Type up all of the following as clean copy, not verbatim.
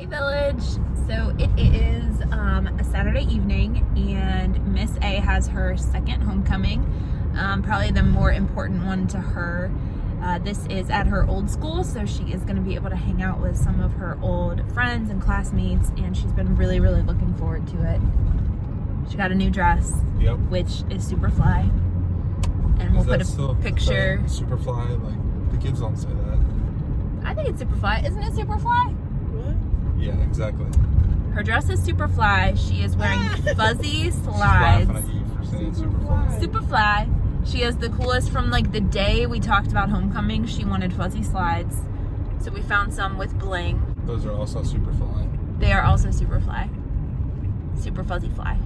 Village. So it is a Saturday evening and Miss A has her second homecoming, probably the more important one to her. This is at her old school, so she is going to be able to hang out with some of her old friends and classmates, and she's been really looking forward to it. She got a new dress, which is super fly, and we'll put a picture. Super fly, like the kids don't say that. I think it's super fly. Isn't it super fly? Yeah, exactly. Her dress is super fly. She is wearing fuzzy slides. She's laughing at you for saying super fly. Super fly. She has the coolest from like the day we talked about homecoming. She wanted fuzzy slides. So we found some with bling. Those are also super fly. They are also super fly. Super fuzzy fly.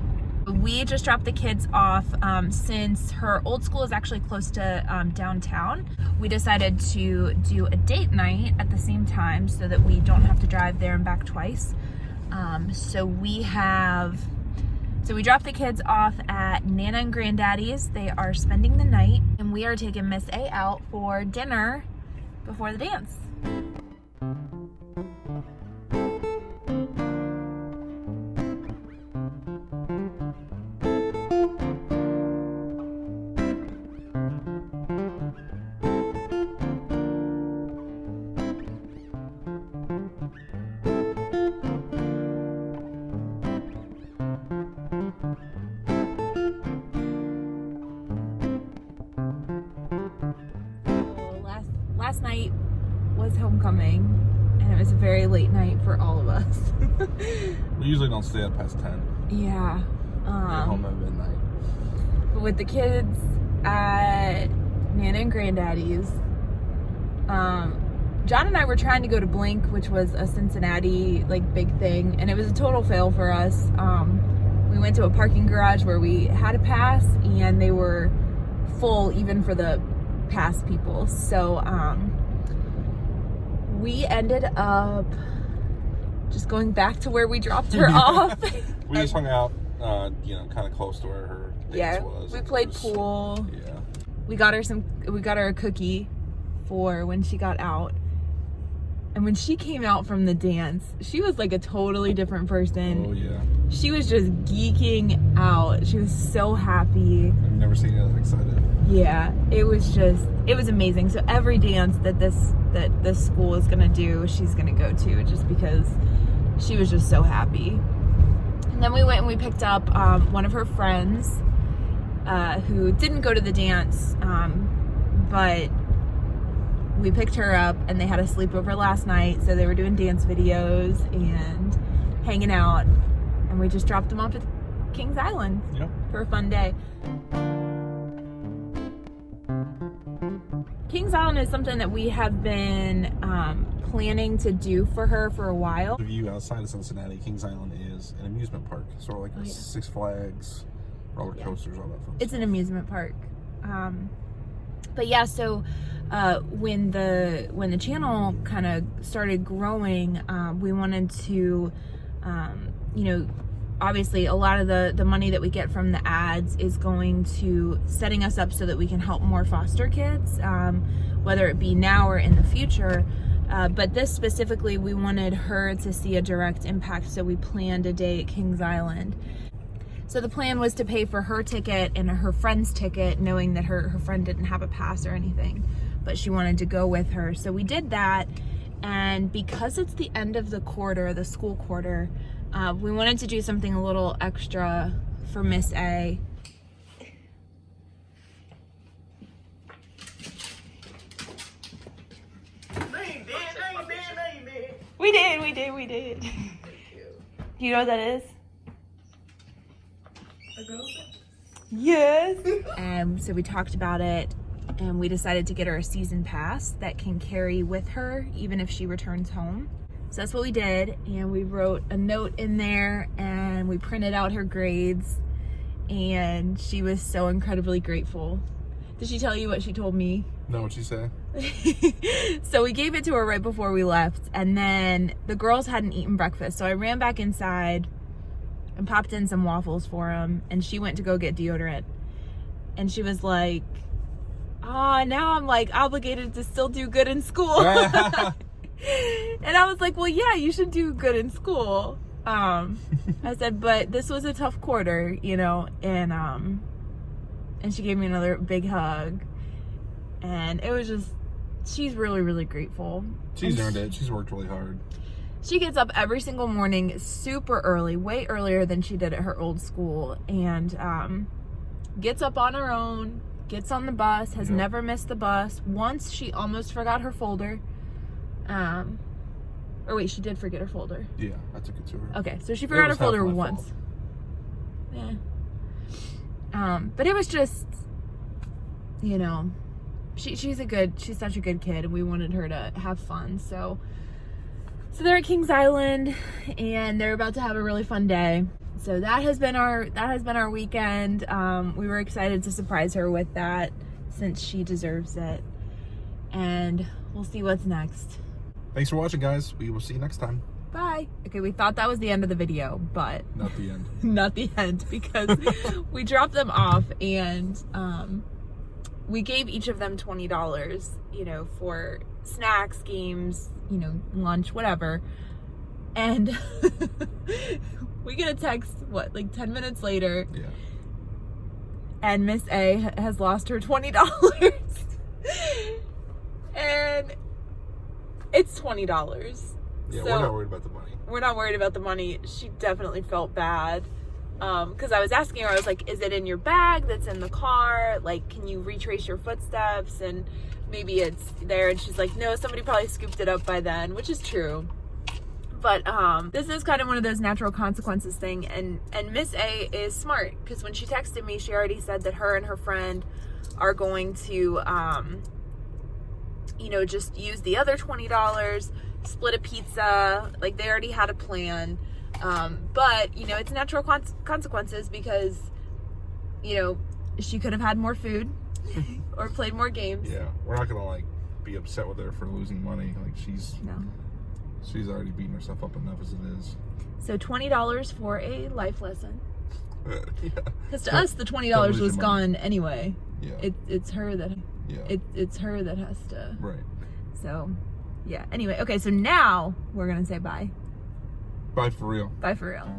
We just dropped the kids off since her old school is actually close to downtown. We decided to do a date night at the same time so that we don't have to drive there and back twice. So we dropped the kids off at Nana and Granddaddy's. They are spending the night, and we are taking Miss A out for dinner before the dance. Last night was homecoming, and it was a very late night for all of us. We usually don't stay up past 10. Yeah. We're home at midnight. But with the kids at Nana and Granddaddy's, John and I were trying to go to Blink, which was a Cincinnati like big thing, and it was a total fail for us. We went to a parking garage where we had a pass, and they were full even for the pass people. So we ended up just going back to where we dropped her off. We just hung out, kind of close to where her dance was. We played pool. Yeah. We got her a cookie for when she got out. And when she came out from the dance, she was like a totally different person. Oh yeah. She was just geeking out. She was so happy. I've never seen you that excited. Yeah, it was amazing. So every dance that this school is gonna do, she's gonna go to, just because she was just so happy. And then we went and we picked up one of her friends who didn't go to the dance, but we picked her up, and they had a sleepover last night, so they were doing dance videos and hanging out, and we just dropped them off at Kings Island for a fun day. Kings Island is something that we have been planning to do for her for a while. The view outside of Cincinnati, Kings Island is an amusement park, sort of like Six Flags, roller coasters, all that fun stuff. It's an amusement park. But yeah, so when the channel kind of started growing, we wanted to, obviously a lot of the money that we get from the ads is going to setting us up so that we can help more foster kids, whether it be now or in the future. But this specifically, we wanted her to see a direct impact, so we planned a day at Kings Island. So the plan was to pay for her ticket and her friend's ticket, knowing that her friend didn't have a pass or anything, but she wanted to go with her. So we did that, and because it's the end of the quarter, the school quarter, we wanted to do something a little extra for Miss A. We did. You know what that is? A girl? Yes. So we talked about it, and we decided to get her a season pass that can carry with her even if she returns home. So that's what we did, and we wrote a note in there, and we printed out her grades, and she was so incredibly grateful. Did she tell you what she told me? No, what'd she say? So we gave it to her right before we left, and then the girls hadn't eaten breakfast, so I ran back inside and popped in some waffles for them, and she went to go get deodorant, and she was like, now I'm like obligated to still do good in school. And I was like, well, yeah, you should do good in school. I said, but this was a tough quarter, you know, and she gave me another big hug, and it was just, she's really, really grateful. She's earned it. She's worked really hard. She gets up every single morning super early, way earlier than she did at her old school, and gets up on her own, gets on the bus, has never missed the bus. Once she almost forgot her folder. Or wait, she did forget her folder. Yeah, I took it to her. Okay, so she forgot her folder once. Yeah. But it was just, you know, she's such a good kid, and we wanted her to have fun. So they're at Kings Island, and they're about to have a really fun day. So that has been our weekend. We were excited to surprise her with that, since she deserves it. And we'll see what's next. Thanks for watching, guys. We will see you next time. Bye. Okay, we thought that was the end of the video, but not the end. Not the end, because we dropped them off, and we gave each of them $20, you know, for snacks, games, you know, lunch, whatever. And we get a text, what, like 10 minutes later? Yeah. And Miss A has lost her $20. And it's $20. Yeah, so we're not worried about the money. We're not worried about the money. She definitely felt bad. Because I was asking her, I was like, is it in your bag that's in the car? Like, can you retrace your footsteps? And maybe it's there. And she's like, no, somebody probably scooped it up by then, which is true. But this is kind of one of those natural consequences thing. And Miss A is smart, because when she texted me, she already said that her and her friend are going to, you know, just use the other $20, split a pizza. Like, they already had a plan. But, you know, it's natural consequences, because, you know, she could have had more food or played more games. Yeah, we're not gonna like be upset with her for losing money. Like, she's already beating herself up enough as it is. So $20 for a life lesson. Yeah. Because to us, the $20 was gone anyway. Yeah. It's her that. Yeah. It's her that has to. Right. So, yeah. Anyway, okay. So now we're gonna say bye. Bye for real. Bye for real.